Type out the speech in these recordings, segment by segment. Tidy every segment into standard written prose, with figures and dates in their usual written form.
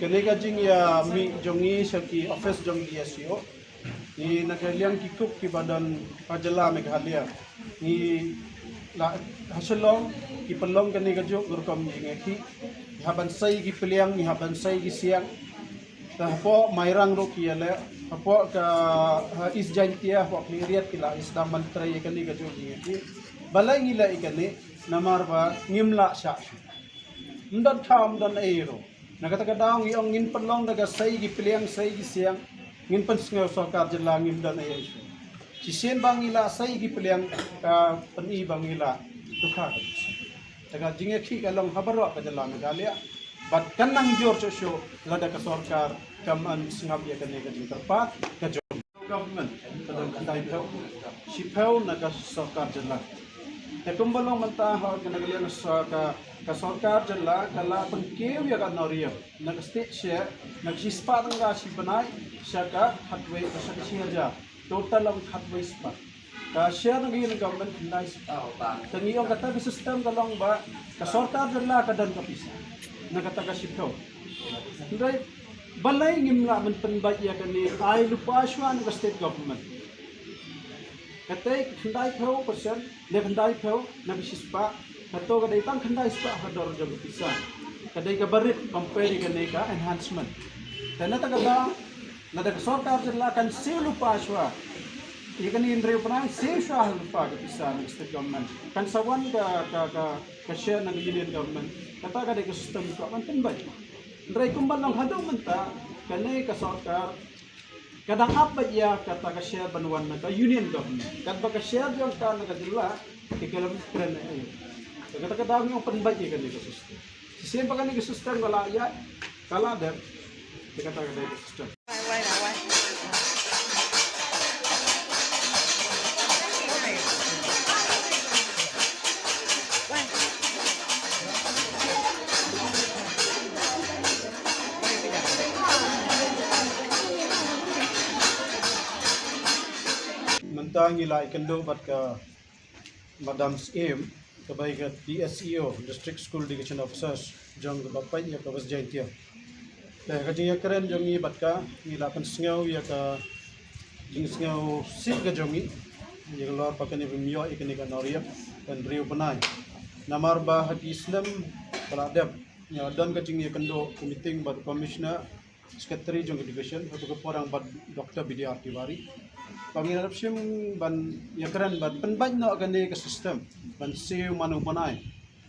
Kaneka jing ya mi jongi saki office jong DSO ni nagaliang kikuk ki badan pajala Meghalaya ni la hasilong ki pelong kaneka jong gurkom jingeki haban sai ki peliang ni haban sai ki siang tapo mairang ro ki ale apo ka is jantia ho kliriat kila is daman tray kaneka jong jingeki balai ngila ikani namar ba ngimla sha mdan tham dan aero Nagkatagadaang iyong ngin panlong nagasay gipiliang say gisiang ngin pansngaw sa karjala ngin dan ay iso. Si sien bang ila say gipiliang panibang ila tukha ka. Taga jingeki kalong habaro ka jala Meghalaya. But kanang George show lada ka sarkar kaman sngab ya kanega jing terpat ka government kadang kanday daw. Sipaw naga sarkar jala. Kumbalong mantah kanagalian sa ka sarkar jala kala pengkew ya kan norio nag state share nag sispa tangga si banai syaka hatwe ka sa siya total ang hatwe spa ka share ng yung government nice tangi yung kata system kalong ba ka sarkar jala kadan kapisa nagataga sipto ndai balay ngimla man panbay ya kani ay lupa siya ng state government katay khandai phao percent le khandai phao nagisispa kato kadai tang khandai spa hador jam pisa kadai ka barit compare kanai ka enhancement tana tagada nada sarkar jala kan selu paswa ikani indre upana se shah lupa ka pisa ng state government kan sawan ka share ng union government kata kadai ka system ko man tinbay ndray kumbal lang hadaw manta kanai ka sarkar kadang apa ya kata ka share banuan na ka union government kad ba ka share yung ka nagadila ikalam kren ay kata kadang yung panbay ka ni system siya pa kani system wala ya kala der kata kadang system Mentang ila ikendo bat ka Madam M kabay ka DSEO District School Education Officers jong bapay ya ka was jaintia ta ka jiya karen jongi bat ka ila pan sngaw ya ka jing sngaw sit ka jongi ya lor pa kani bimyo ikani ka noria kan riu panay namar ba hati Islam paladap ya don ka jing ya kendo meeting bat commissioner secretary jong education atau ke porang bat Dr. BDR Tiwari Panginarap siya ban yakran ban penbany no agani ka system ban siyo manong panay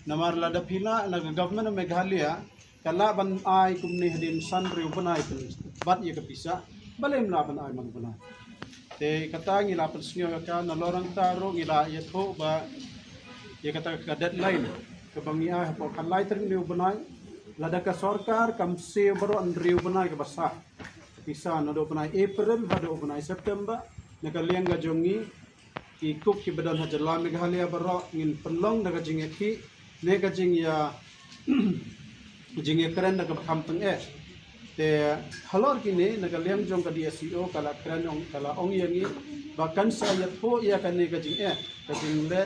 namar lada pila nag government ng Meghalaya kala ban ay kumni hadin san riu panay bat ya kapisa balay mlaban ay manong panay te kata ngilapan sinyo ka na lorang taro ngila yatho ba ya kata ka deadline kabang iya po kalay tring riu panay lada ka sarkar kam siyo baro an riu panay ka basa pisa na do panay April hado panay September nakaliang gajongi ikuk ki badan hajala Meghalaya baro ngin penlong naga jingeki nega jing ya jinge keren naga kampung te halor kini nakaliang jong ka DSEO kala keren ong kala ong yangi bahkan saya po ya kan nega jing kajing le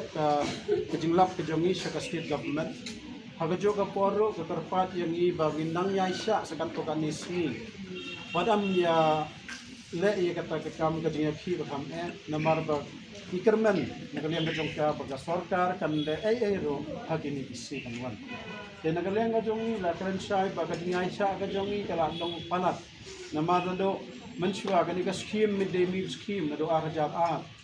kajing lap kajongi sa state government hagajo ka poro ka terpat yangi bagin nang ya isya sa kanto kanisni padam ya le iya kata kam ka jinga phi bakam namar ba ikerman nagalian jong ka baga sarkar kan le ay ro hagini isi kanwan te nagalian ga jong la kren sai baga jinga isa ga jong kala dong panat namar do mansua gani ka scheme midday meal scheme na do ara jab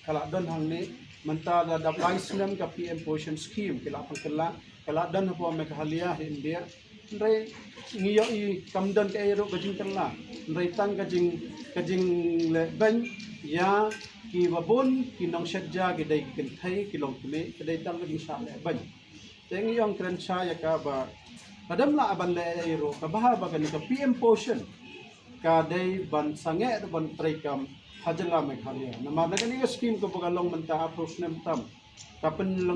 kala don hang ni manta da islam ka PM portion scheme kala pang kala dan po Meghalaya India ndray ngiyo i kamdan ka ero gajing kala ndray tang kajing le ban ya ki babon kinong syadja giday kintay kilong kumi kaday tang gajing sa le ban teng yung kren saya ka ba kadam la aban le ero kabahaba kan ka PM portion kaday ban sange ban trekam hajala Meghalaya namana kani scheme ko bagalong manta approach nem tam kapan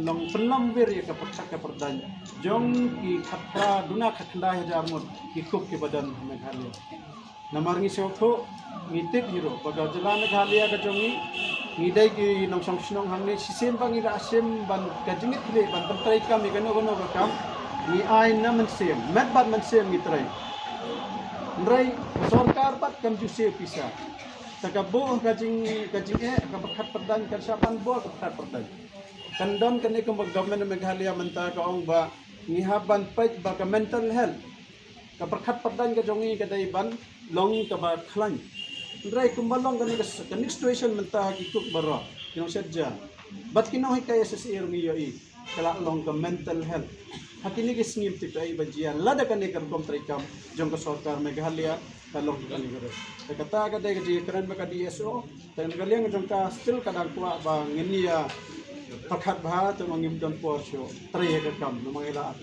long penlam ver ya kapaksak ka perdan jong ki khatra duna khatla hajar mon ki khub ki badan Meghalaya namar ngi sotho ngitik hiro baga jala Meghalaya ka jongi ngidai ki nong song hamne sisem bang ira asem ban kajingit le ban trai kam igano gono kam ni ai na man sem met bad man sem ngi trai Ndray sorkar pat kan juse pisa. Tagabuh kajing kapakat perdan kan siapan buah kapakat perdan. Kandam kan ikum government Meghalaya menta kaong ba ngihaban pait ba ka mental health. Kapakat perdan ka jongi kadai ban long ka ba khlan. Ndray kumbalong kan situation menta kikuk baro. Kinong sadja. Bat kinoy kaya sa siir ngiyo i. Kala long ka mental health. Hakini kisngim ti ay bajia lada kan ikar komtrikam jong ka sorkar Meghalaya kalong kan igoro. Kata kadai ka keren ba ka DSO tan galiang jong ka still kadang kuwa ba ngenia pakat bah tu mangim don porsyo triya ka kam no mangila at